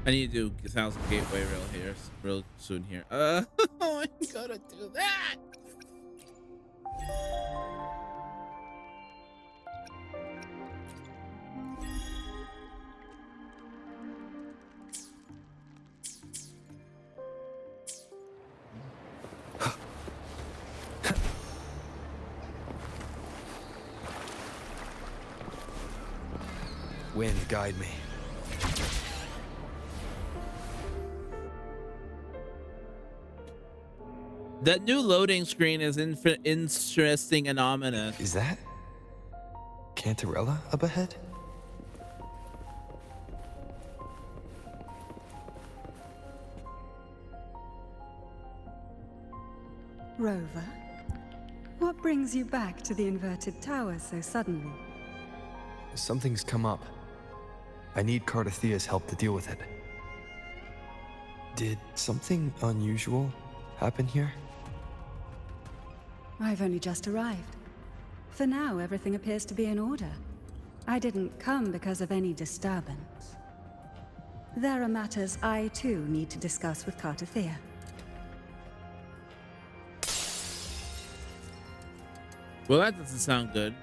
I need to do 1,000 gateway real soon here. I gotta do that. Wind, guide me. That new loading screen is interesting and ominous. Is that Cantarella up ahead? Rover, what brings you back to the inverted tower so suddenly? Something's come up. I need Cardathea's help to deal with it. Did something unusual happen here? I've only just arrived. For now, everything appears to be in order. I didn't come because of any disturbance. There are matters I, too, need to discuss with Cardathea. Well, that doesn't sound good.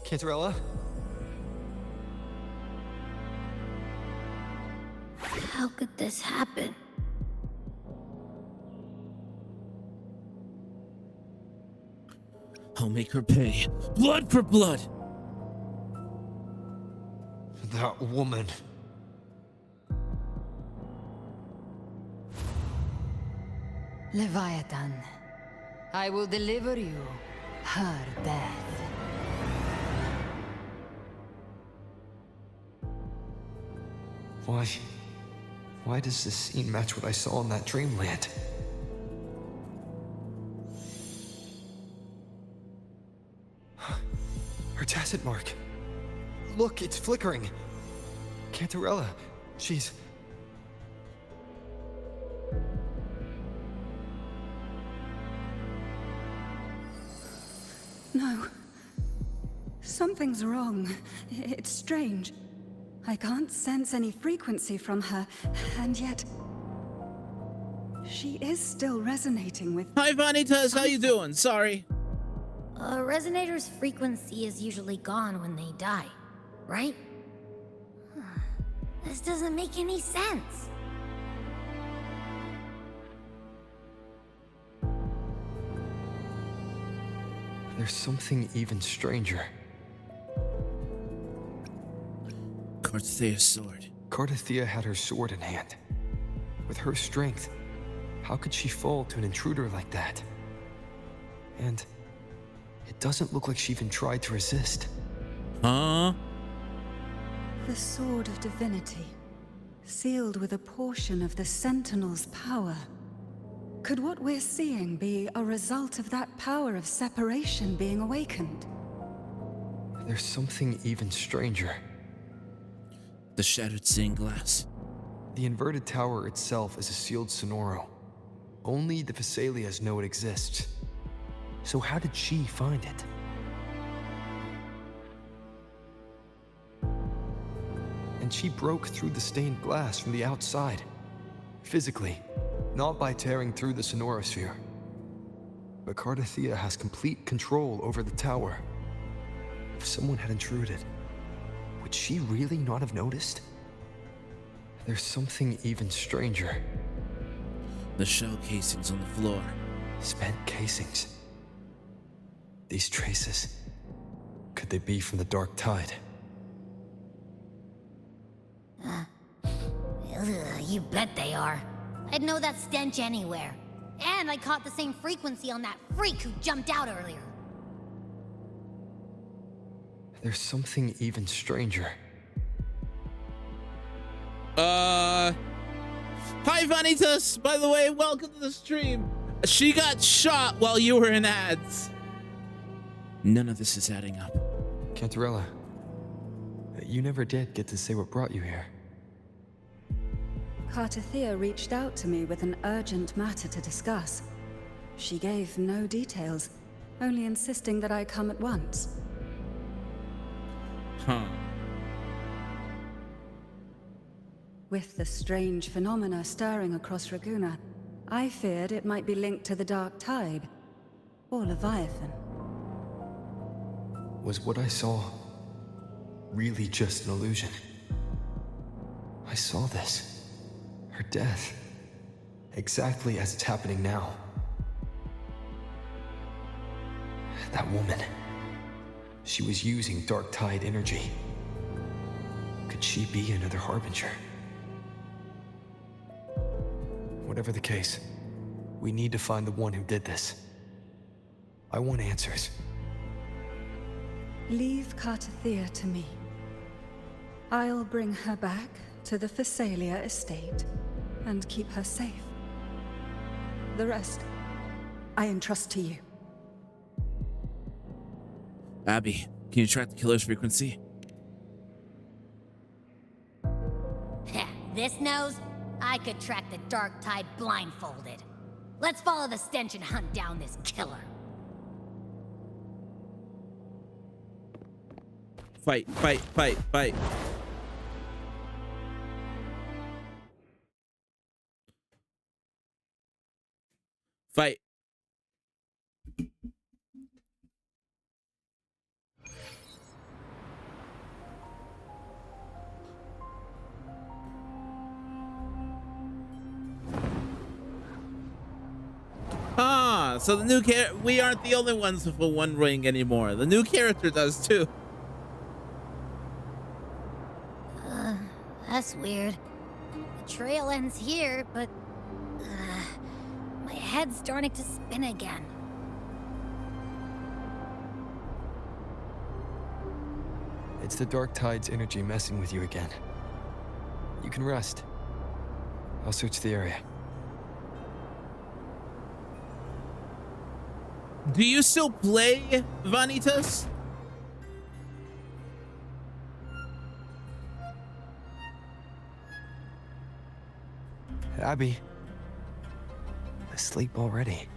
Cantarella? How could this happen? I'll make her pay. Blood for blood! That woman. Leviathan, I will deliver you her death. Why does this scene match what I saw in that dreamland? Her tacit mark. Look, it's flickering. Cantarella, she's... No. Something's wrong. It's strange. I can't sense any frequency from her, and yet... she is still resonating with... Hi, Vanitas. How you doing? Sorry. A resonator's frequency is usually gone when they die, right? This doesn't make any sense. There's something even stranger. Cardathea's sword. Cardathea had her sword in hand. With her strength, how could she fall to an intruder like that? And it doesn't look like she even tried to resist. Huh? The Sword of Divinity, sealed with a portion of the Sentinel's power. Could what we're seeing be a result of that power of separation being awakened? There's something even stranger. The shattered stained glass. The inverted tower itself is a sealed sonoro. Only the Vesalias know it exists. So how did she find it? And she broke through the stained glass from the outside. Physically, not by tearing through the sonorosphere. But Cardathea has complete control over the tower. If someone had intruded, would she really not have noticed? There's something even stranger. The shell casings on the floor. Spent casings. These traces, could they be from the dark tide? Ugh, you bet they are. I'd know that stench anywhere. And I caught the same frequency on that freak who jumped out earlier. There's something even stranger. Hi, Vanitas. By the way, welcome to the stream. She got shot while you were in ads. None of this is adding up. Cantarella, you never did get to say what brought you here. Cartathea reached out to me with an urgent matter to discuss. She gave no details, only insisting that I come at once. Huh. With the strange phenomena stirring across Raguna, I feared it might be linked to the dark tide, or Leviathan. Was what I saw really just an illusion? I saw this. Her death. Exactly as it's happening now. That woman. She was using dark tide energy. Could she be another harbinger? Whatever the case, we need to find the one who did this. I want answers. Leave Cartathea to me. I'll bring her back to the Phasalia estate and keep her safe. The rest, I entrust to you. Abby, can you track the killer's frequency? This nose? I could track the dark tide blindfolded. Let's follow the stench and hunt down this killer. Fight, fight, fight, fight. Fight. Ah, so the new we aren't the only ones with a one ring anymore. The new character does too. That's weird. The trail ends here, but my head's starting to spin again. It's the dark tide's energy messing with you again. You can rest. I'll search the area. Do you still play Vanitas? Abby. Asleep already.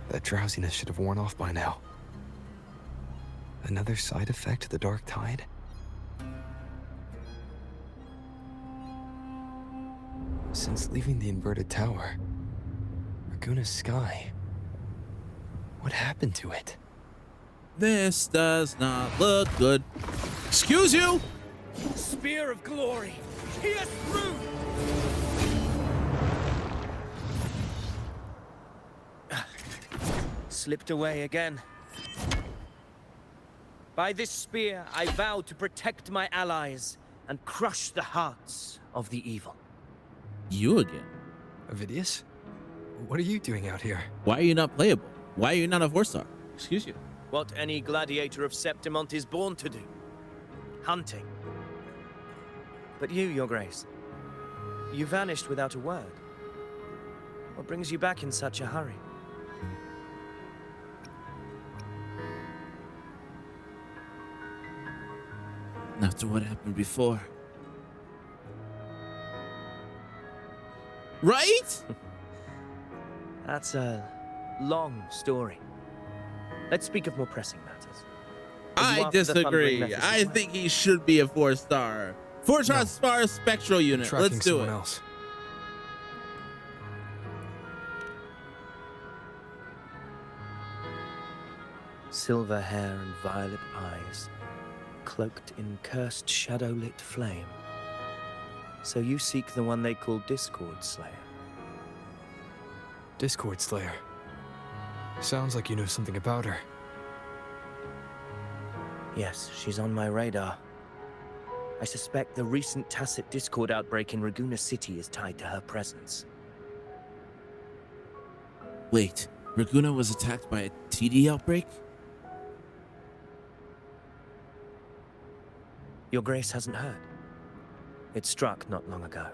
That drowsiness should have worn off by now. Another side effect of the dark tide? Since leaving the inverted tower, Raguna's sky. What happened to it? This does not look good. Excuse you! Spear of glory! Pierce through! Slipped away again. By this spear, I vow to protect my allies and crush the hearts of the evil. You again? Avidius? What are you doing out here? Why are you not playable? Why are you not a 4-star? Excuse you. What any gladiator of Septimont is born to do. Hunting. But you, Your Grace, you vanished without a word. What brings you back in such a hurry? After what happened before. Right? That's a long story. Let's speak of more pressing matters. Are you I after the thundering disagree. Mephis I as well? think he should be a 4-star. 4-star spectral unit. Tracking Let's do someone it. else. Silver hair and violet eyes, cloaked in cursed shadow-lit flame. So you seek the one they call Discord Slayer. Discord Slayer. Sounds like you know something about her. Yes, she's on my radar. I suspect the recent tacit discord outbreak in Raguna City is tied to her presence. Wait, Raguna was attacked by a TD outbreak? Your Grace hasn't heard. It struck not long ago.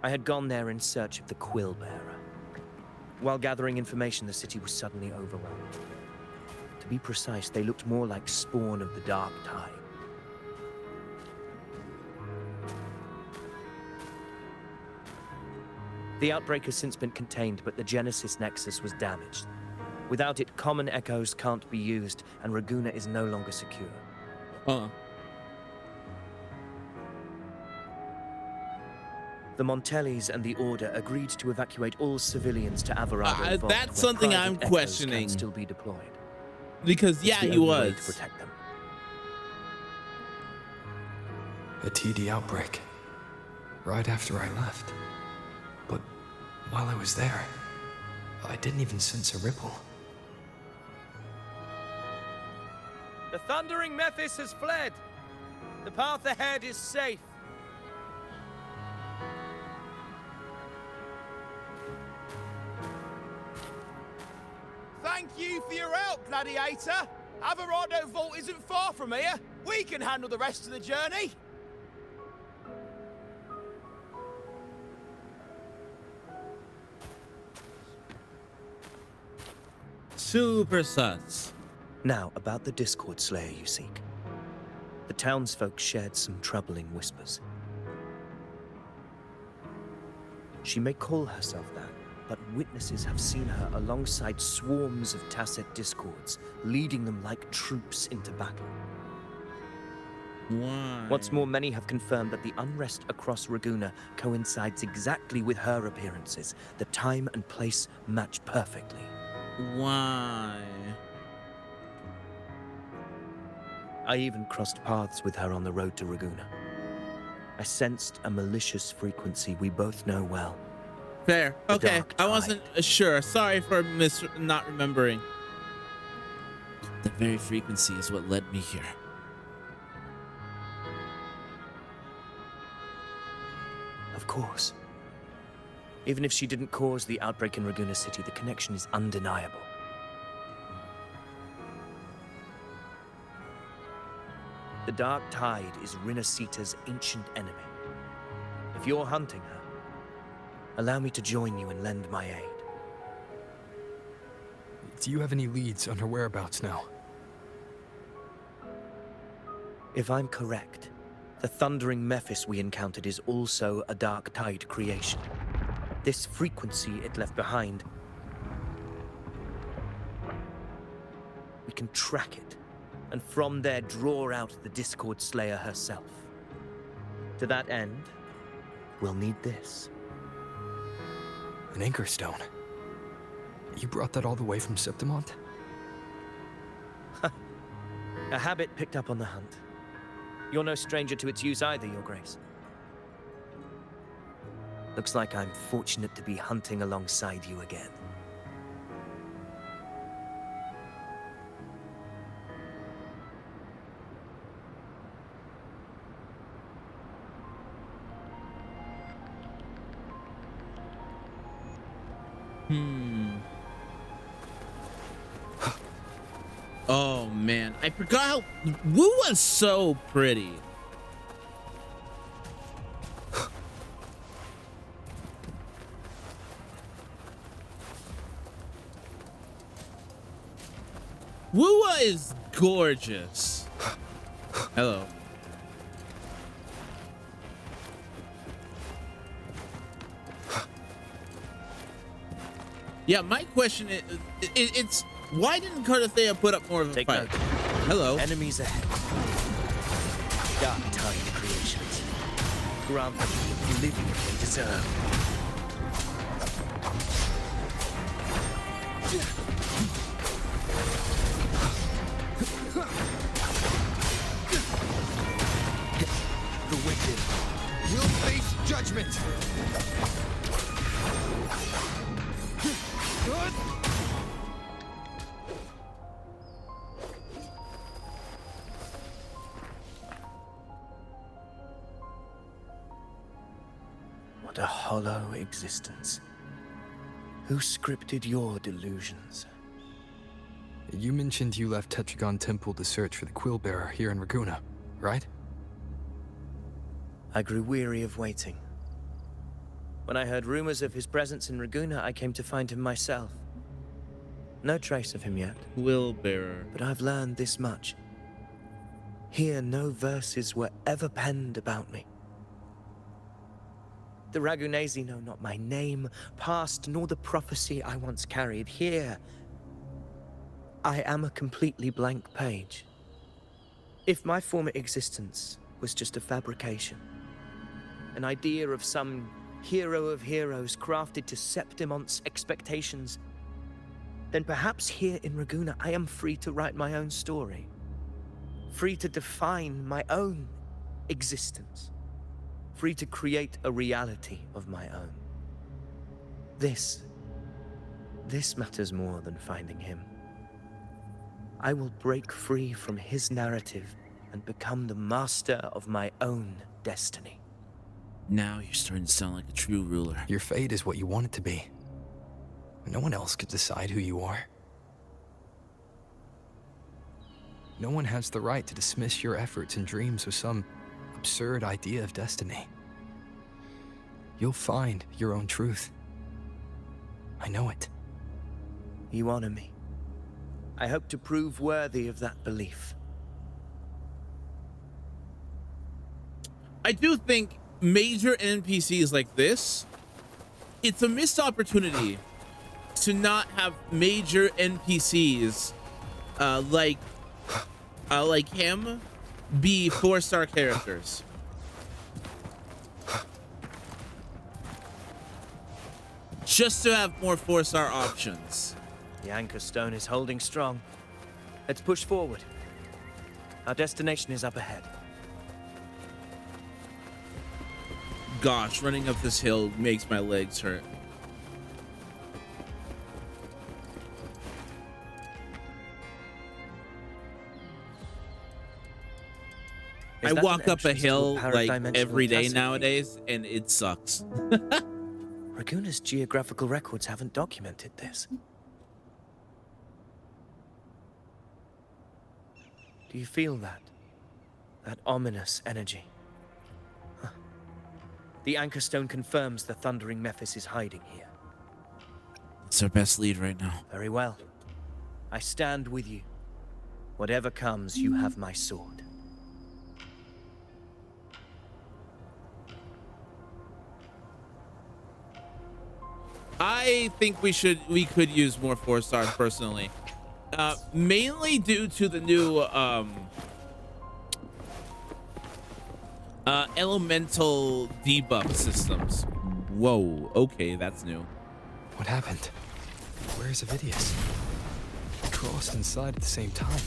I had gone there in search of the Quill Bearer. While gathering information, the city was suddenly overwhelmed. To be precise, they looked more like spawn of the Dark Tide. The outbreak has since been contained, but the Genesis Nexus was damaged. Without it, common echoes can't be used, and Raguna is no longer secure. The Montellis and the Order agreed to evacuate all civilians to Averado Vault, that's where something private I'm echoes questioning. can still be deployed. Because, yeah, It's the he only way was. to protect them. A TD outbreak. Right after I left. But while I was there, I didn't even sense a ripple. The Thundering Mephis has fled. The path ahead is safe. Thank you for your help, Gladiator. Averado Vault isn't far from here. We can handle the rest of the journey. Super sus. Now, about the Discord Slayer you seek. The townsfolk shared some troubling whispers. She may call herself that, but witnesses have seen her alongside swarms of tacit discords, leading them like troops into battle. Why? What's more, many have confirmed that the unrest across Raguna coincides exactly with her appearances. The time and place match perfectly. Why? I even crossed paths with her on the road to Raguna. I sensed a malicious frequency we both know well. Fair. The Okay, Dark I wasn't Tide. sure. Sorry for not remembering. The very frequency is what led me here. Of course. Even if she didn't cause the outbreak in Raguna City, the connection is undeniable. The Dark Tide is Rinasita's ancient enemy. If you're hunting her, allow me to join you and lend my aid. Do you have any leads on her whereabouts now? If I'm correct, the Thundering Mephis we encountered is also a Dark Tide creation. This frequency it left behind, we can track it, and from there draw out the Discord Slayer herself. To that end, we'll need this. An anchor stone. You brought that all the way from Septimont? A habit picked up on the hunt. You're no stranger to its use either, Your Grace. Looks like I'm fortunate to be hunting alongside you again. Oh man, I forgot how Wu was so pretty. Wua is gorgeous. Hello. Yeah, my question is, it's why didn't Carthea put up more of a Take fight? note. Hello. Enemies ahead. Dark Tide creations. Grant them the oblivion they deserve. The wicked will face judgment! What a hollow existence. Who scripted your delusions? You mentioned you left Tetragon Temple to search for the Quillbearer here in Raguna, right? I grew weary of waiting. When I heard rumors of his presence in Raguna, I came to find him myself. No trace of him yet. Quillbearer. But I've learned this much. Here, no verses were ever penned about me. The Ragunesi know not my name, past, nor the prophecy I once carried. Here, I am a completely blank page. If my former existence was just a fabrication, an idea of some hero of heroes crafted to Septimont's expectations, then perhaps here in Raguna I am free to write my own story. Free to define my own existence. Free to create a reality of my own. This matters more than finding him. I will break free from his narrative and become the master of my own destiny. Now you're starting to sound like a true ruler. Your fate is what you want it to be. No one else could decide who you are. No one has the right to dismiss your efforts and dreams with some absurd idea of destiny. You'll find your own truth. I know it. You honor me. I hope to prove worthy of that belief. I do think major NPCs like this, it's a missed opportunity to not have major NPCs like him be 4-star characters. Just to have more 4-star options. The Anchor Stone is holding strong. Let's push forward. Our destination is up ahead. Gosh, running up this hill makes my legs hurt. I walk up a hill like every day nowadays, and it sucks. Raguna's geographical records haven't documented this. Do you feel that? That ominous energy? Huh. The Anchor Stone confirms the Thundering Mephis is hiding here. It's our best lead right now. Very well. I stand with you. Whatever comes, you have my sword. I think we could use more 4-stars personally. Mainly due to the new elemental debuff systems. Whoa, okay, that's new. What happened? Where's Avidius? We crossed inside at the same time.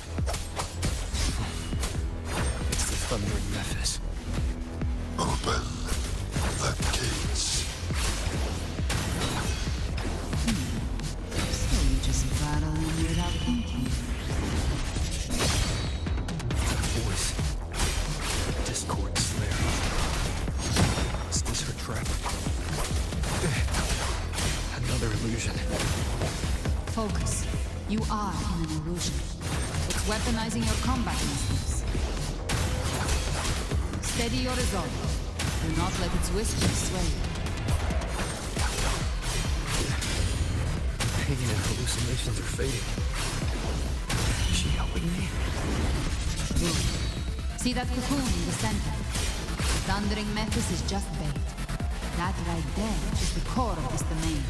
It's the Thundering Mephis. Open the gates. So you just battling without thinking. Voice. Discord Slayer. Is this her trap? Another illusion. Focus. You are in an illusion. It's weaponizing your combat instincts. Steady your resolve. Do not let its whispers sway you. Pain and hallucinations are fading. Is she helping me? Good. See that cocoon in the center? Thundering Mephis is just bait. That right there is the core of this domain.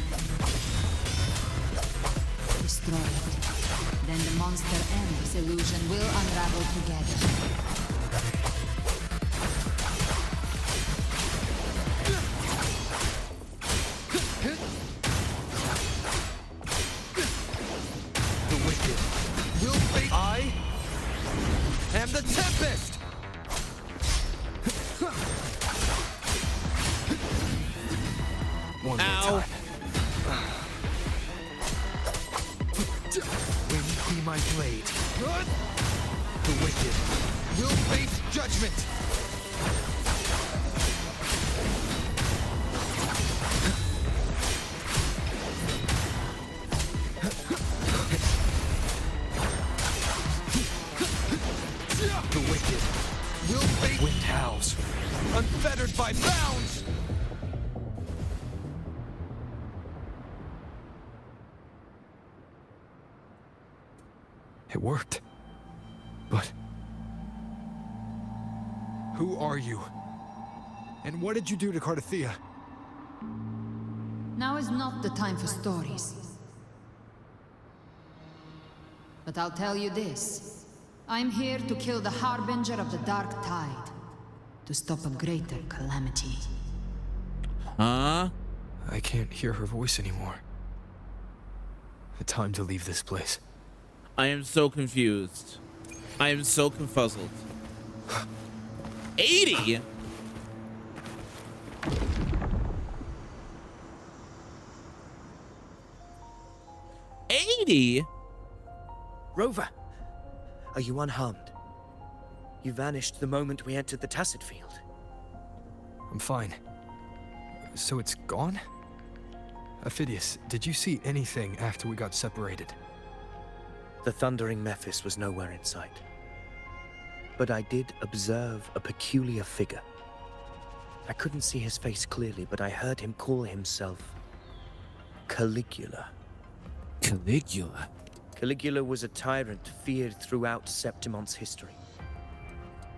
Destroy it. Then the monster and this illusion will unravel together. The wicked will fade. I am the Tempest! One more Ow. time. Wind be my blade. The wicked will face judgment. the wicked will fade. Wind howls, unfettered by bounds. It worked. But who are you? And what did you do to Cardathea? Now is not the time for stories. But I'll tell you this. I'm here to kill the Harbinger of the Dark Tide. To stop a greater calamity. Huh? I can't hear her voice anymore. The time to leave this place. I am so confused. I am so confuzzled. 80? Rover, are you unharmed? You vanished the moment we entered the Tacit Field. I'm fine. So it's gone? Ophidius, did you see anything after we got separated? The thundering Mephis was nowhere in sight. But I did observe a peculiar figure. I couldn't see his face clearly, but I heard him call himself Caligula. Caligula? Caligula was a tyrant feared throughout Septimon's history.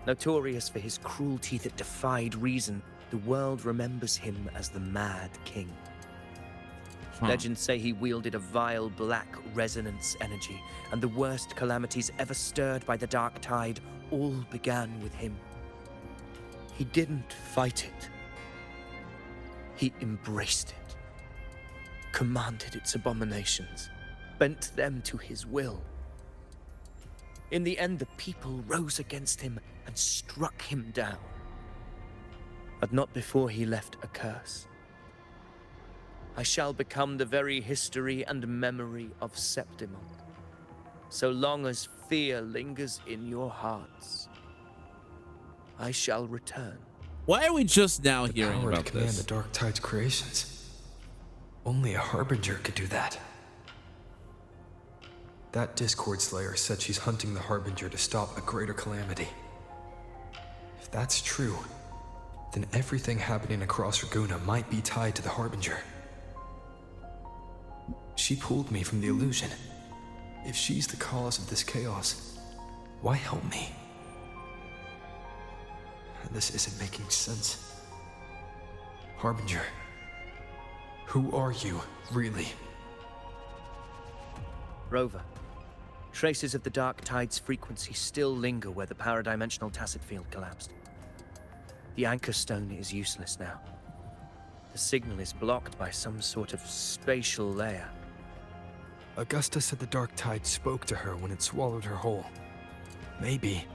Notorious for his cruelty that defied reason, the world remembers him as the Mad King. Legends say he wielded a vile black resonance energy, and the worst calamities ever stirred by the Dark Tide all began with him. He didn't fight it. He embraced it, commanded its abominations, bent them to his will. In the end, the people rose against him and struck him down. But not before he left a curse. I shall become the very history and memory of Septimon. So long as fear lingers in your hearts, I shall return. Why are we just now The hearing power about to command this? the Dark Tide's creations. Only a Harbinger could do that. That Discord Slayer said she's hunting the Harbinger to stop a greater calamity. If that's true, then everything happening across Raguna might be tied to the Harbinger. She pulled me from the illusion. If she's the cause of this chaos, why help me? This isn't making sense. Harbinger, who are you, really? Rover, traces of the Dark Tide's frequency still linger where the paradimensional Tacit Field collapsed. The anchor stone is useless now. The signal is blocked by some sort of spatial layer. Augusta said the Dark Tide spoke to her when it swallowed her whole. Maybe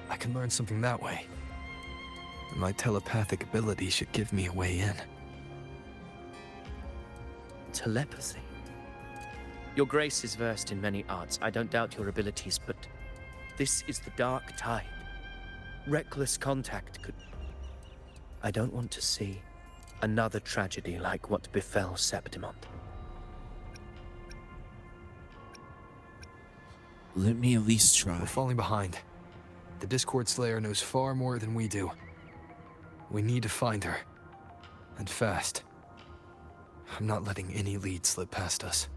I can learn something that way. My telepathic ability should give me a way in. Telepathy? Your Grace is versed in many arts. I don't doubt your abilities, but this is the Dark Tide. Reckless contact could... I don't want to see another tragedy like what befell Septimon. Let me at least try. We're falling behind. The Discord Slayer knows far more than we do. We need to find her. And fast. I'm not letting any lead slip past us.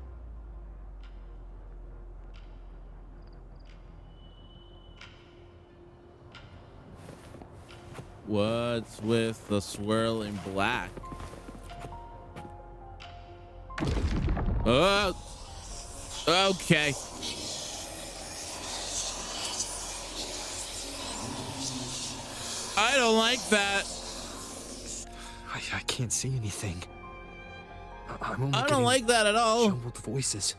What's with the swirling black? Oh, okay. I don't like that. I can't see anything. I'm only I don't getting like that at all. jumbled voices.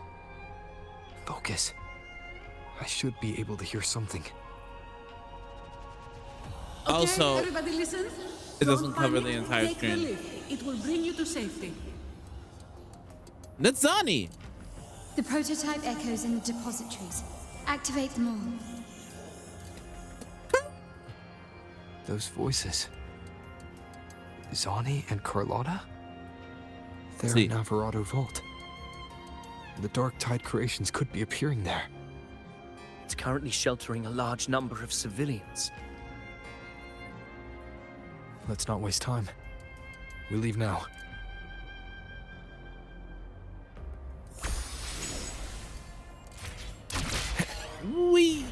Focus. I should be able to hear something. Also, everybody listen. it doesn't Don't cover panic. the entire Take screen. the lift. It will bring you to safety. That's Zani. The prototype echoes in the depositories. Activate them all. Those voices. Zani and Carlotta? They're See. in Alvarado Vault. The Dark Tide creations could be appearing there. It's currently sheltering a large number of civilians. Let's not waste time. We leave now. Wee.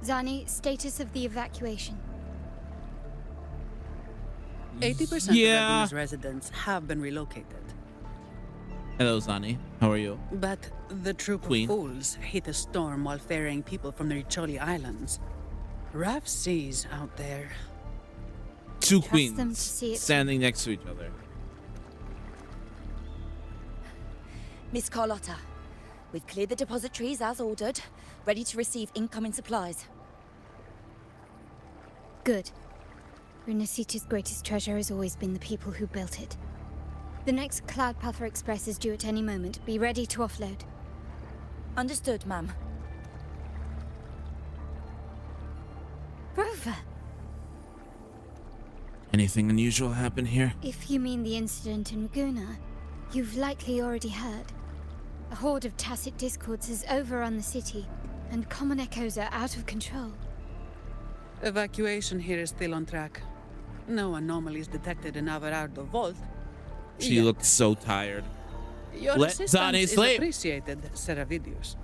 Zani, status of the evacuation. 80% Yeah. of Laguna's residents have been relocated. Hello, Zani. How are you? But the troop Queen. of fools hit a storm while ferrying people from the Riccioli Islands. Rough seas out there. Two Trust them to queens see it standing next to each other. Miss Carlotta, we've cleared the depositories as ordered, ready to receive incoming supplies. Good. Runacita's greatest treasure has always been the people who built it. The next Cloudpather Express is due at any moment. Be ready to offload. Understood, ma'am. Rover! Anything unusual happen here? If you mean the incident in Laguna, you've likely already heard. A horde of tacit discords has overrun the city, and common echoes are out of control. Evacuation here is still on track. No anomalies detected in Averardo Vault. She Yet. looks so tired. Your Let assistance Zani is sleep. appreciated, Seravidius.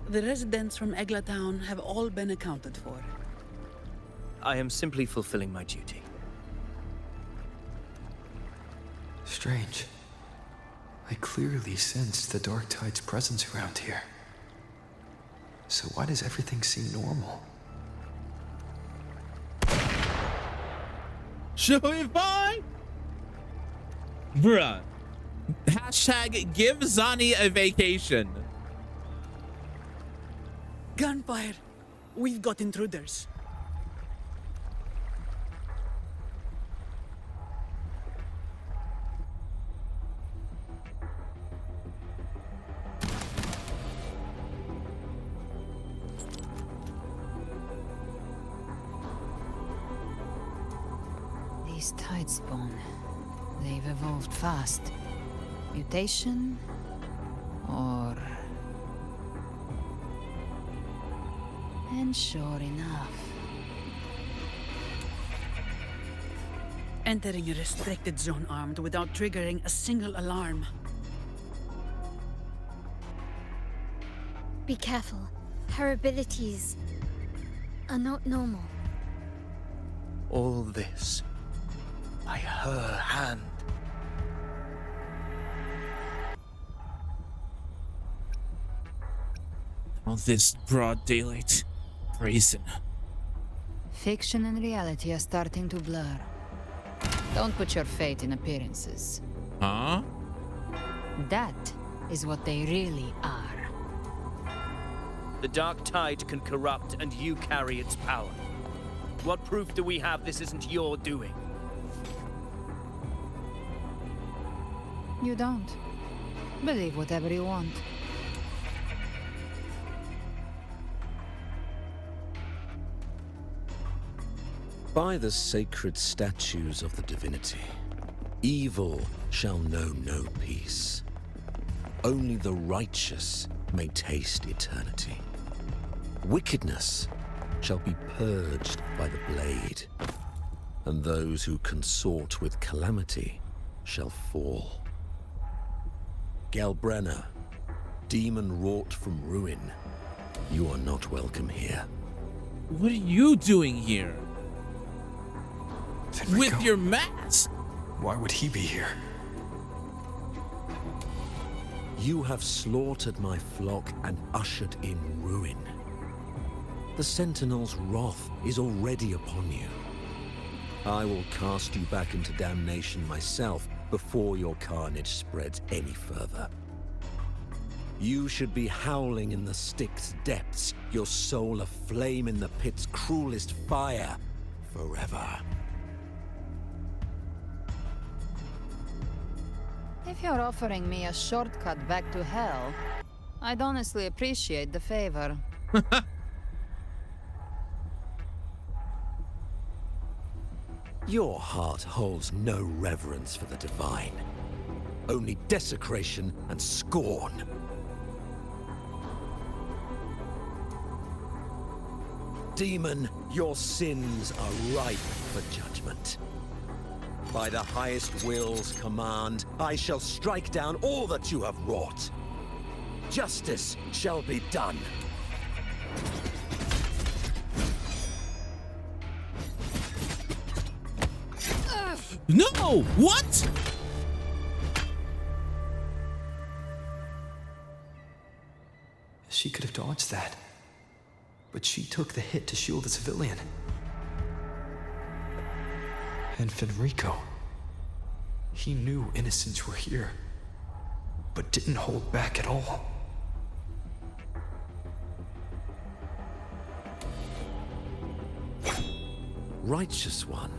The residents from Egla Town have all been accounted for. I am simply fulfilling my duty. Strange. I clearly sensed the Dark Tide's presence around here. So why does everything seem normal? Should we buy? Bruh. Hashtag give Zani a vacation. Gunfire! We've got intruders. These tide spawn. They've evolved fast. Mutation? Or... And sure enough... Entering a restricted zone armed without triggering a single alarm. Be careful. Her abilities are not normal. All this by her hand. On this broad daylight. Brazen. Fiction and reality are starting to blur. Don't put your fate in appearances. Huh? That is what they really are. The Dark Tide can corrupt, and you carry its power. What proof do we have this isn't your doing? You don't. Believe whatever you want. By the sacred statues of the divinity, evil shall know no peace. Only the righteous may taste eternity. Wickedness shall be purged by the blade, and those who consort with calamity shall fall. Galbrenna, demon wrought from ruin, you are not welcome here. What are you doing here? Federico. With your mask? Why would he be here? You have slaughtered my flock and ushered in ruin. The Sentinel's wrath is already upon you. I will cast you back into damnation myself before your carnage spreads any further. You should be howling in the Styx depths, your soul aflame in the pit's cruelest fire, forever. If you're offering me a shortcut back to hell, I'd honestly appreciate the favor. Your heart holds no reverence for the divine. Only desecration and scorn. Demon, your sins are ripe for judgment. By the highest will's command, I shall strike down all that you have wrought. Justice shall be done. No! What? She could have dodged that. But she took the hit to shield the civilian. And Fenrico. He knew innocents were here, but didn't hold back at all. Righteous one,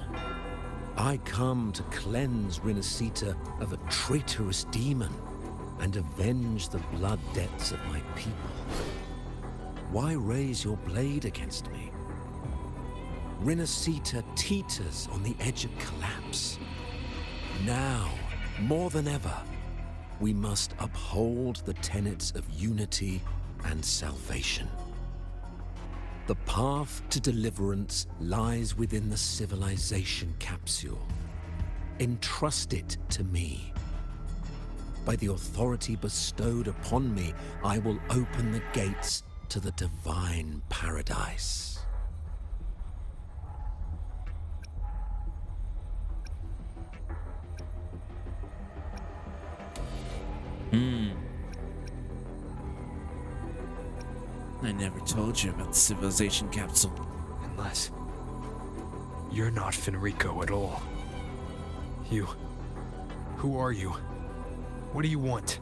I come to cleanse Rinascita of a traitorous demon and avenge the blood debts of my people. Why raise your blade against me? Rinascita teeters on the edge of collapse. Now, more than ever, we must uphold the tenets of unity and salvation. The path to deliverance lies within the civilization capsule. Entrust it to me. By the authority bestowed upon me, I will open the gates to the divine paradise. I never told you about the civilization capsule. Unless you're not Fenrico at all. Who are you? What do you want?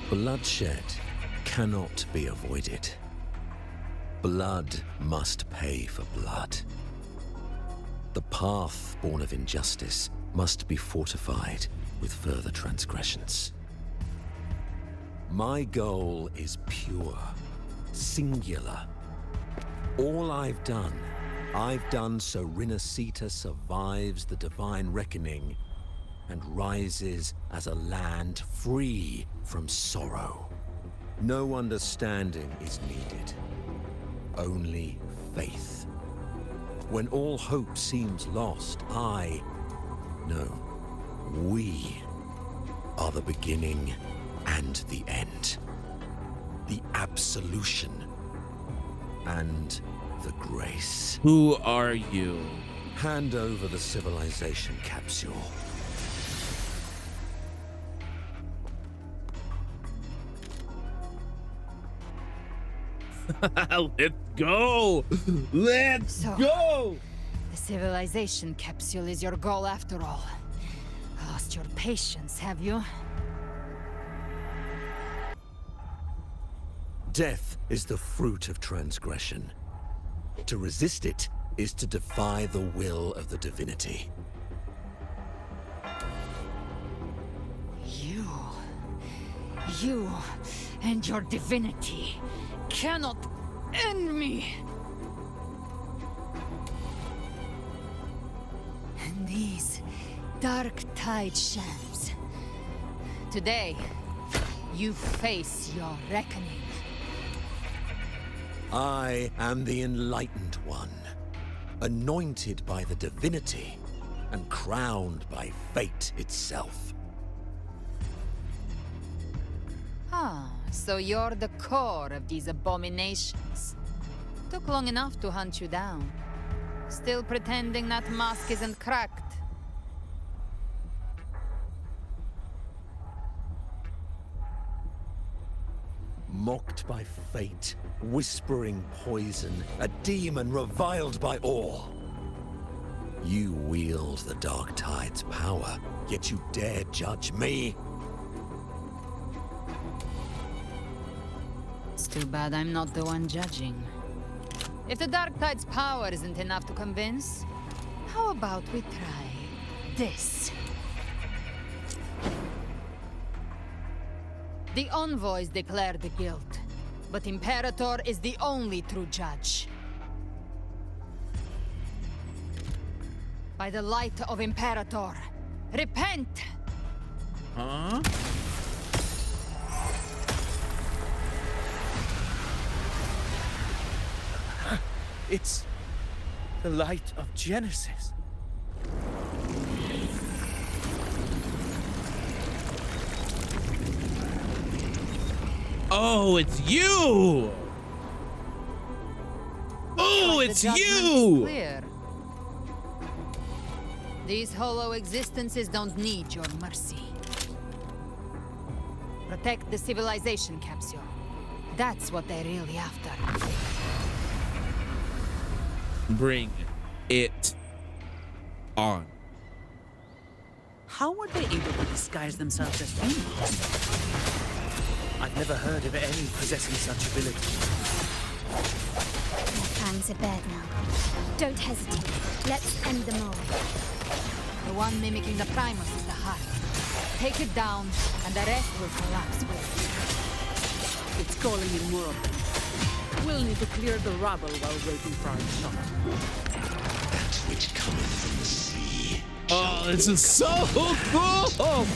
Bloodshed cannot be avoided. Blood must pay for blood. The path born of injustice must be fortified with further transgressions. My goal is pure, singular. All I've done so Rinascita survives the divine reckoning and rises as a land free from sorrow. No understanding is needed, only faith. When all hope seems lost, we are the beginning and the end. The absolution and the grace. Who are you? Hand over the civilization capsule. Let's go! Let's go! The civilization capsule is your goal after all. Lost your patience, have you? Death is the fruit of transgression. To resist it is to defy the will of the divinity. You and your divinity cannot end me. And these dark tide shams. Today, you face your reckoning. I am the Enlightened One, anointed by the divinity and crowned by fate itself. Ah, so you're the core of these abominations. Took long enough to hunt you down. Still pretending that mask isn't cracked. Mocked by fate, whispering poison, a demon reviled by all. You wield the Dark Tide's power, yet you dare judge me? It's too bad I'm not the one judging. If the Dark Tide's power isn't enough to convince, How about we try this? The envoys declare the guilt, but Imperator is the only true judge. By the light of Imperator, repent! Huh? It's the light of Genesis. Oh, it's you! Oh, The it's judgment is you! clear. These hollow existences don't need your mercy. Protect the civilization capsule. That's what they're really after. Bring it on. How were they able to disguise themselves as humans? I've never heard of any possessing such ability. My fangs are bared now. Don't hesitate. Let's end them all. The one mimicking the Primus is the heart. Take it down, and the rest will collapse with it. It's calling in more of them. We'll need to clear the rubble while waiting for our shot. That which cometh from the sea. Oh, this is so cool!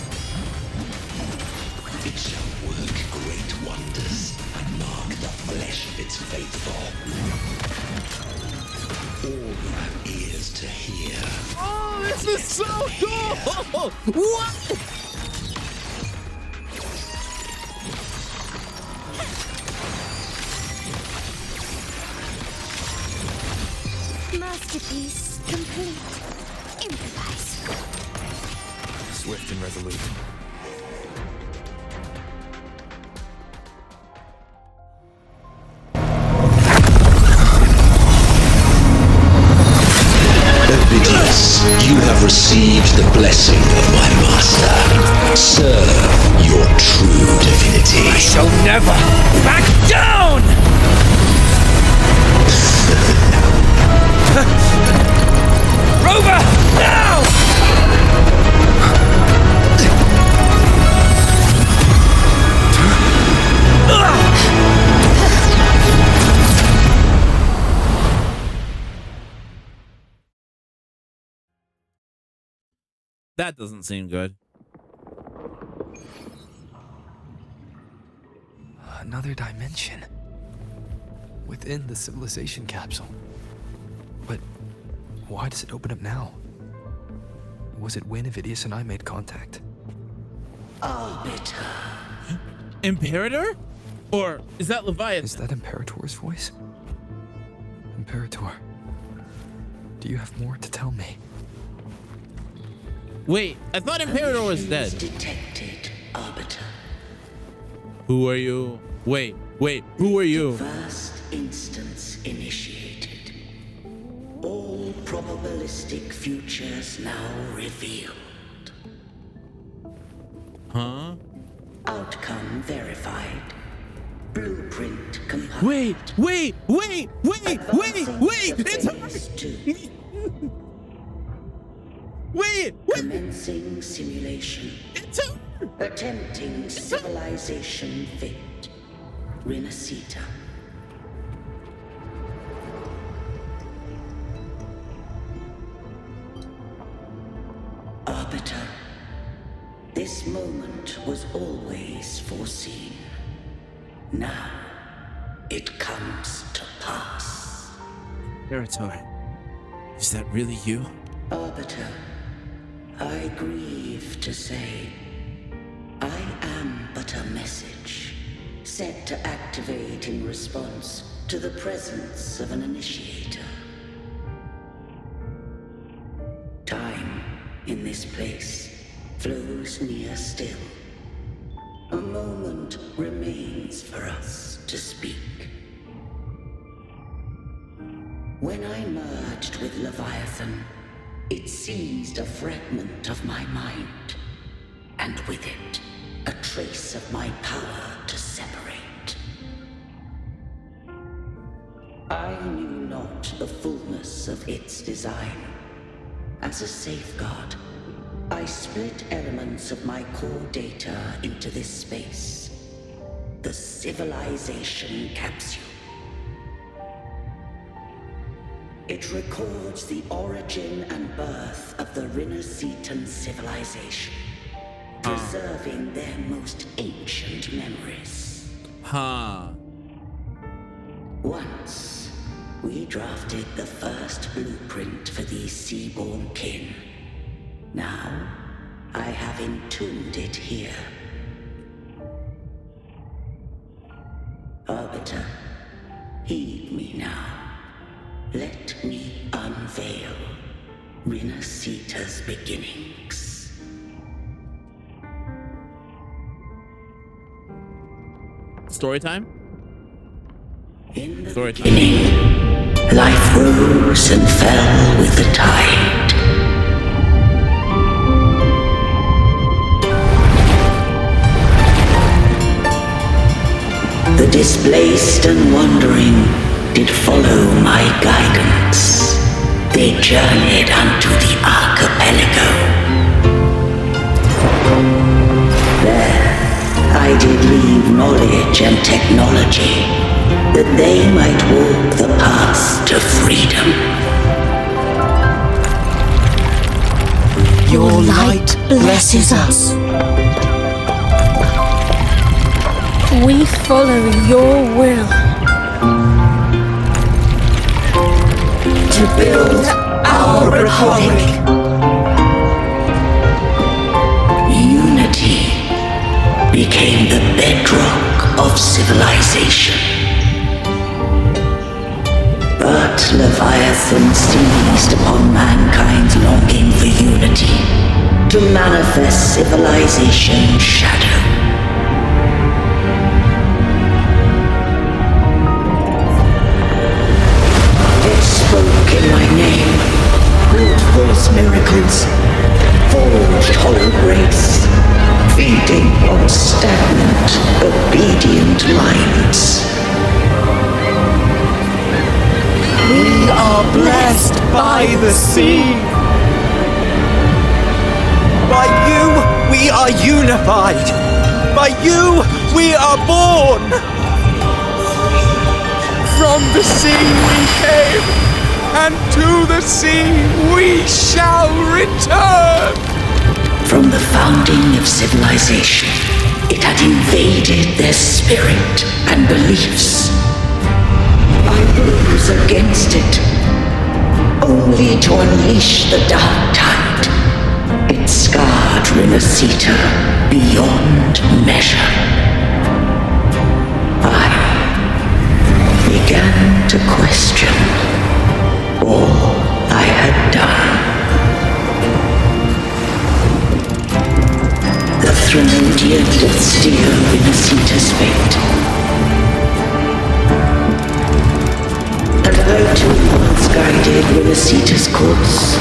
It shall work great wonders and mark the flesh of its faithful. All who have ears to hear. Oh, this is so cool! What? Masterpiece complete. Improvise. Swift and resolute. Ovidius, you have received the blessing of my master. Serve your true divinity. I shall never back down! Rover, now! That doesn't seem good. Another dimension. Within the civilization capsule. But why does it open up now? Was it when Ovidius and I made contact? Arbiter. Imperator? Or is that Leviathan? Is that Imperator's voice? Imperator, do you have more to tell me? Wait, I thought Imperator was dead. Detected, Arbiter. Who are you? Wait, who are you? First instance initiated. All probabilistic futures now revealed. Huh? Outcome verified. Blueprint compiled. Wait! It's Phase 2. Wait! Commencing simulation. It's Attempting civilization fit. Renacita. Arbiter. This moment was always foreseen. Now, it comes to pass. Imperator. Is that really you? Arbiter, I grieve to say, I am but a message, set to activate in response to the presence of an initiator. Time in this place flows near still. A moment remains for us to speak. When I merged with Leviathan, it seized a fragment of my mind, and with it, a trace of my power to separate. I knew not the fullness of its design, As a safeguard, I split elements of my core data into this space. The civilization capsule. It records the origin and birth of the Rinascitan civilization, preserving their most ancient memories. Once, we drafted the first blueprint for these seaborn kin. Now, I have entombed it here. Arbiter, heed me now. Let me unveil Rinascita's beginnings. Story time? In the beginning, life rose and fell with the tide. The displaced and wandering did follow my guidance. They journeyed unto the archipelago. There, I did leave knowledge and technology, that they might walk the path to freedom. Your light blesses us. We follow your will. To build our republic. Unity became the bedrock of civilization. But Leviathan seized upon mankind's longing for unity to manifest civilization's shadow. It spoke in my name, wrought false miracles, forged hollow grace, feeding on stagnant, obedient minds. We are blessed by the sea. By you, we are unified. By you, we are born. From the sea we came, and to the sea we shall return. From the founding of civilization, it had invaded their spirit and beliefs. I rose against it, only to unleash the dark tide. It scarred Rinascita beyond measure. I began to question all I had done. The Threnodian did steer Rinascita's fate. And I too once guided Rinascita's course.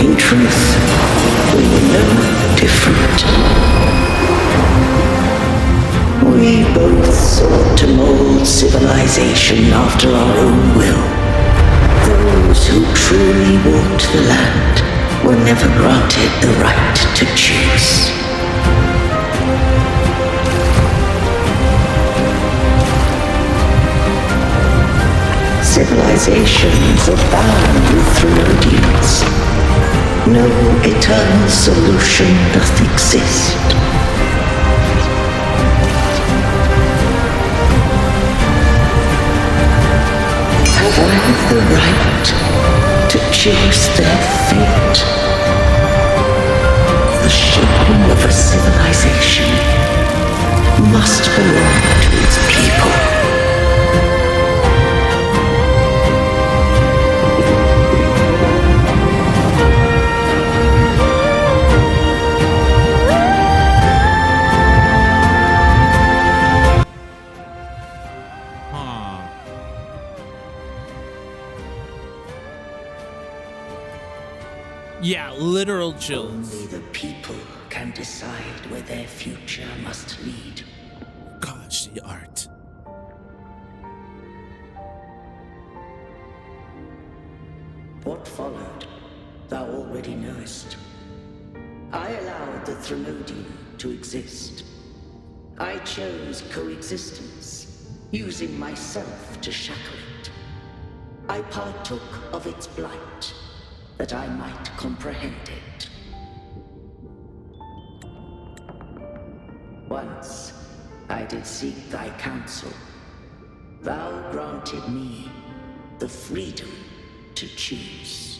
In truth, we were no different. We both sought to mold civilization after our own will. Those who truly walked the land were never granted the right to choose. Civilizations abound with Threnodians. No eternal solution doth exist. Have I the right to choose their fate? The shaping of a civilization must belong to its people. Yeah, literal chills. Only the people can decide where their future must lead. Gosh, the art. What followed, thou already knowest. I allowed the Threnodian to exist. I chose coexistence, using myself to shackle it. I partook of its blight, that I might comprehend it. Once I did seek thy counsel. Thou granted me the freedom to choose.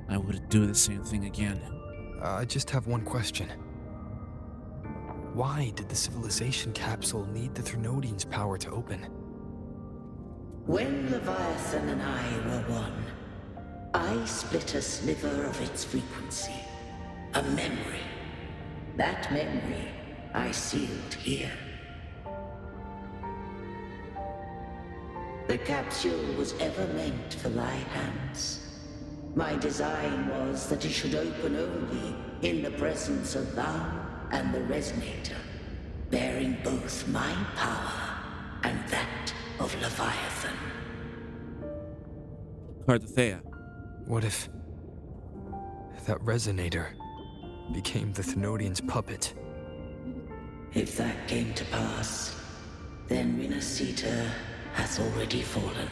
I would do the same thing again. I just have one question. Why did the civilization capsule need the Threnodian's power to open? When Leviathan and I were one, I split a sliver of its frequency. A memory. That memory I sealed here. The capsule was ever meant for thy hands. My design was that it should open only in the presence of thou and the Resonator, bearing both my power and that of Leviathan. Carthea. What if that Resonator became the Thenodian's puppet? If that came to pass, then Rinasita hath already fallen,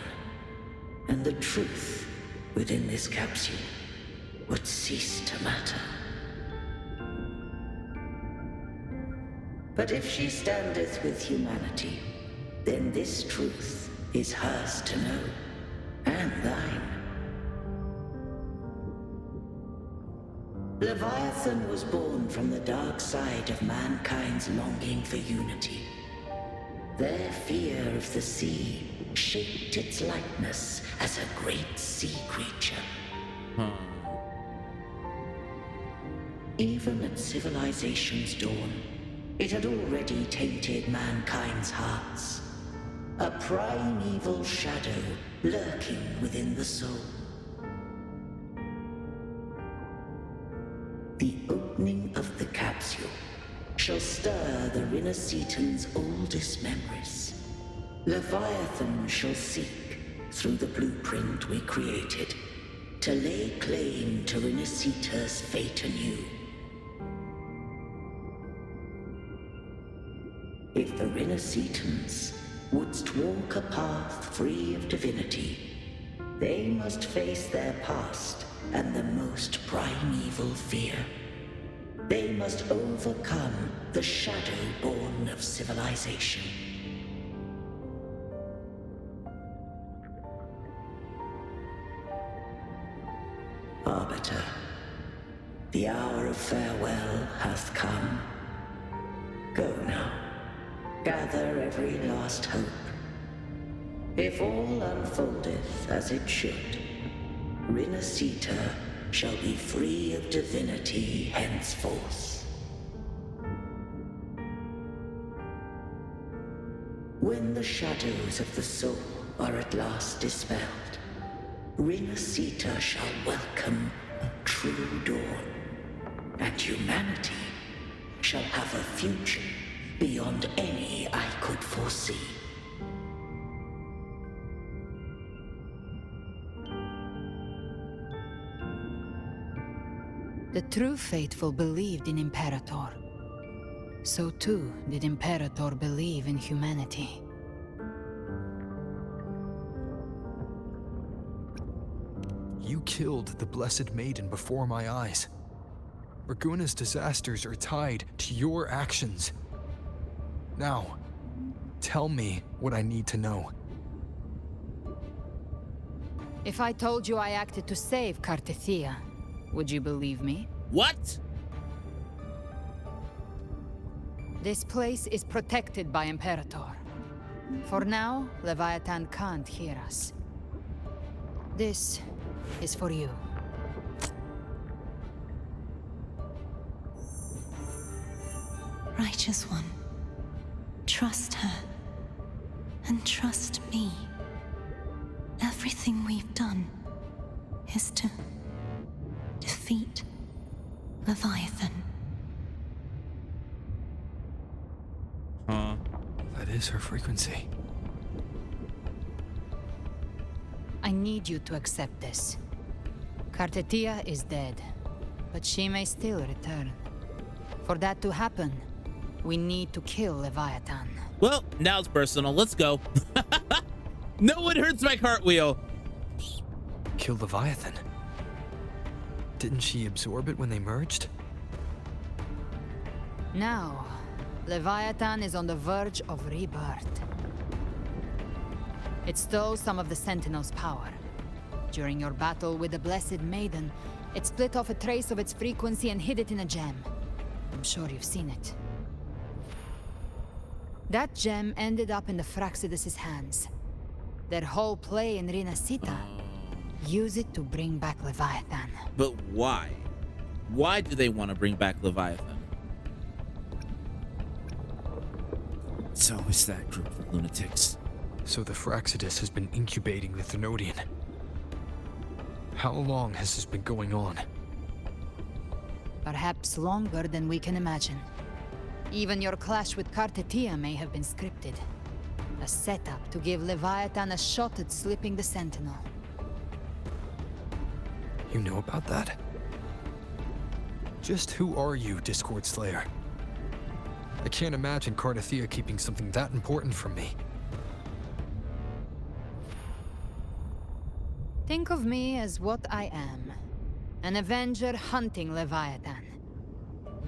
and the truth within this capsule would cease to matter. But if she standeth with humanity, then this truth is hers to know, and thine. Leviathan was born from the dark side of mankind's longing for unity. Their fear of the sea shaped its likeness as a great sea creature. Even at civilization's dawn, it had already tainted mankind's hearts. A primeval shadow lurking within the soul. The opening of the capsule shall stir the Rinascitan's oldest memories. Leviathan shall seek, through the blueprint we created, to lay claim to Rinascita's fate anew. If the Rinascitans wouldst walk a path free of divinity, they must face their past and the most primeval fear. They must overcome the shadow born of civilization. Arbiter, the hour of farewell hath come. Go now, gather every last hope. If all unfoldeth as it should, Rinascita shall be free of divinity henceforth. When the shadows of the soul are at last dispelled, Rinascita shall welcome a true dawn, and humanity shall have a future beyond any I could foresee. The true faithful believed in Imperator. So too did Imperator believe in humanity. You killed the Blessed Maiden before my eyes. Raguna's disasters are tied to your actions. Now, tell me what I need to know. If I told you I acted to save Carthea, would you believe me? What? This place is protected by Imperator. For now, Leviathan can't hear us. This is for you. Righteous One, trust her, and trust me. Everything we've done is to defeat Leviathan. is her frequency? I need you to accept this. Cartetia is dead, but she may still return. For that to happen, we need to kill Leviathan. Well, now it's personal. Let's go. No one hurts my cartwheel. Kill Leviathan? Didn't she absorb it when they merged? Now, Leviathan is on the verge of rebirth. It stole some of the Sentinel's power. During your battle with the Blessed Maiden, it split off a trace of its frequency and hid it in a gem. I'm sure you've seen it. That gem ended up in the Fraxidus' hands. Their whole play in Rinasita, use it to bring back Leviathan. But why? Why do they want to bring back Leviathan? It's always that group of lunatics. So the Fraxidus has been incubating the Thenodian. How long has this been going on? Perhaps longer than we can imagine. Even your clash with Cartetia may have been scripted. A setup to give Leviathan a shot at slipping the Sentinel. You know about that? Just who are you, Discord Slayer? I can't imagine Cartetia keeping something that important from me. Think of me as what I am. An Avenger hunting Leviathan.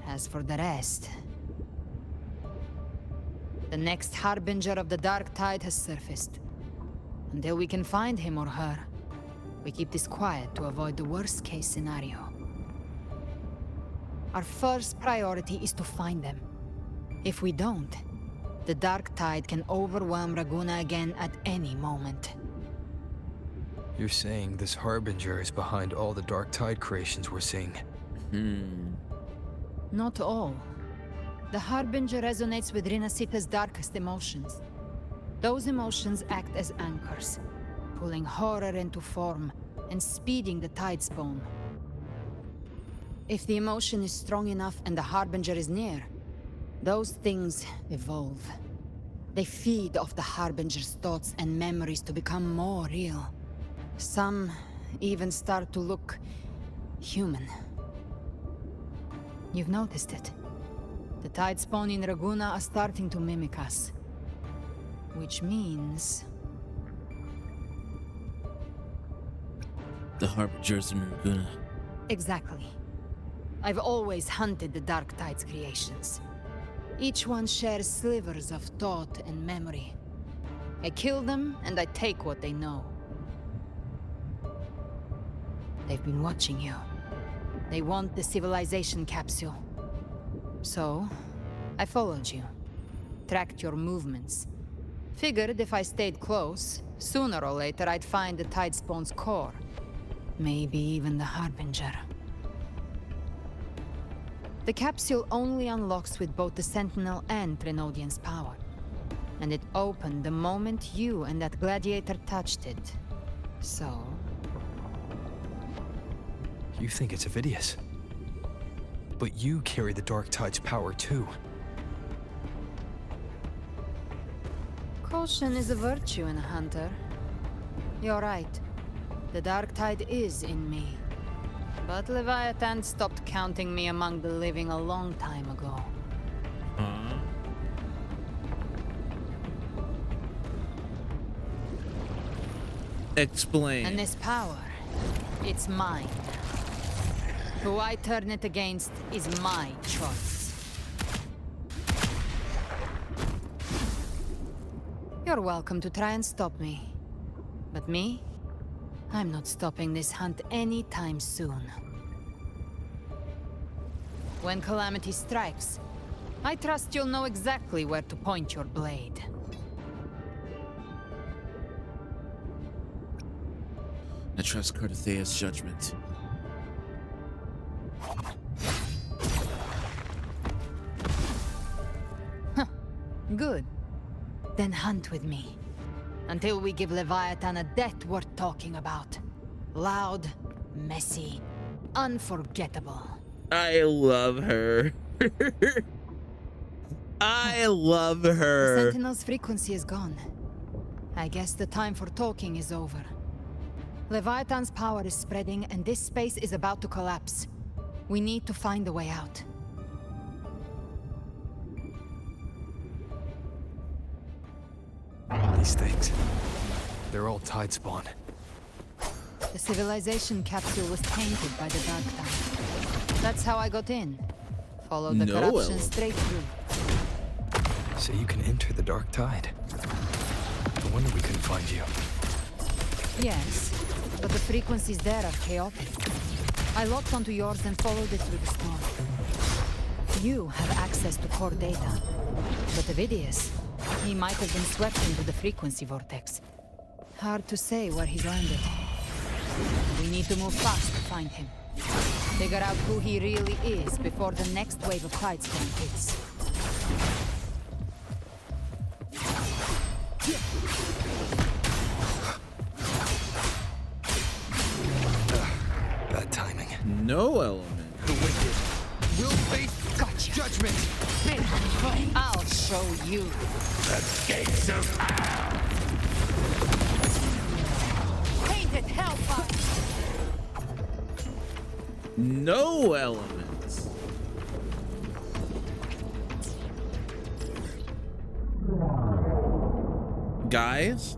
As for the rest... The next Harbinger of the Dark Tide has surfaced. Until we can find him or her, we keep this quiet to avoid the worst-case scenario. Our first priority is to find them. If we don't, the Dark Tide can overwhelm Raguna again at any moment. You're saying this Harbinger is behind all the Dark Tide creations we're seeing? Not all. The Harbinger resonates with Rinasita's darkest emotions. Those emotions act as anchors, pulling horror into form and speeding the tide spawn. If the emotion is strong enough and the Harbinger is near, those things evolve. They feed off the Harbinger's thoughts and memories to become more real. Some even start to look human. You've noticed it. The tide spawn in Raguna are starting to mimic us. Which means... The Harbingers in Raguna. Exactly. I've always hunted the Dark Tide's creations. Each one shares slivers of thought and memory. I kill them, and I take what they know. They've been watching you. They want the civilization capsule. So, I followed you. Tracked your movements. Figured if I stayed close, sooner or later I'd find the Tide Spawn's core. Maybe even the Harbinger. The capsule only unlocks with both the Sentinel and Thenodian's power. And it opened the moment you and that gladiator touched it. So... You think it's Avidius? But you carry the Dark Tide's power too. Caution is a virtue in a hunter. You're right. The Dark Tide is in me. But Leviathan stopped counting me among the living a long time ago. Explain. And this power, it's mine. Who I turn it against is my choice. You're welcome to try and stop me. But me? I'm not stopping this hunt anytime soon. When calamity strikes, I trust you'll know exactly where to point your blade. I trust Cartethea's judgment. Good. Then hunt with me. Until we give Leviathan a death worth talking about. Loud, messy, unforgettable. I love her. I love The her. Sentinel's frequency is gone. I guess the time for talking is over. Leviathan's power is spreading, and this space is about to collapse. We need to find a way out. These things. They're all tide spawn. The civilization capsule was tainted by the Dark Tide. That's how I got in. Followed the corruption straight through. So you can enter the dark tide. No wonder we couldn't find you. Yes, but the frequencies there are chaotic. I locked onto yours and followed it through the storm. You have access to core data. But Ovidius, he might have been swept into the frequency vortex. Hard to say where he's landed. We need to move fast to find him. Figure out who he really is before the next wave of tidestorm hits. Bad timing. No element. The wicked will face judgment. I'll show you. The gates of hell. Painted hellfire. No elements. Guys?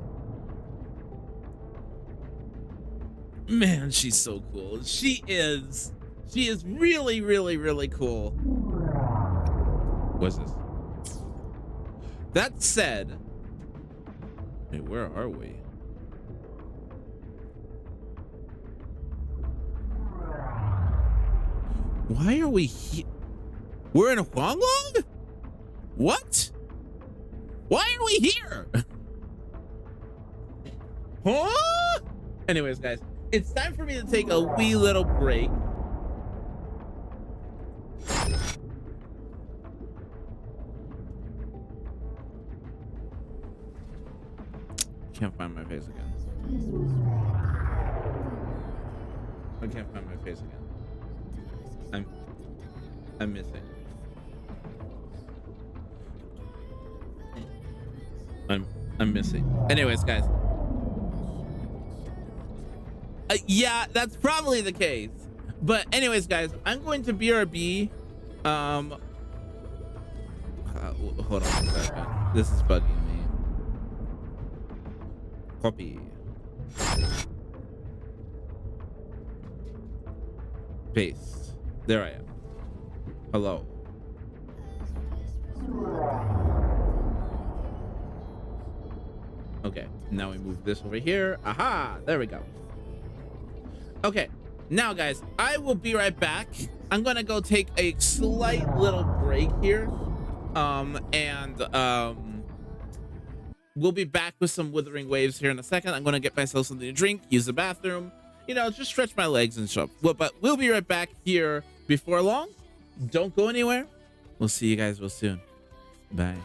Man, she's so cool. She is really, really, really cool. What's this? That said, wait, where are we? Why are we here? We're in Huanglong? What? Why are we here? Huh? Anyways, guys, it's time for me to take a wee little break. Can't find my face again. I can't find my face again. I'm missing. I'm missing. Anyways, guys. Yeah, that's probably the case. But anyways, guys, I'm going to BRB. Hold on a second. This is bugging me. Copy. Paste. There I am. Hello. Okay, now we move this over here. Aha, there we go. Okay, now guys, I will be right back. I'm gonna go take a slight little break here. We'll be back with some Wuthering Waves here in a second. I'm gonna get myself something to drink, use the bathroom, you know, just stretch my legs and stuff. But we'll be right back here before long. Don't go anywhere. We'll see you guys real soon. Bye.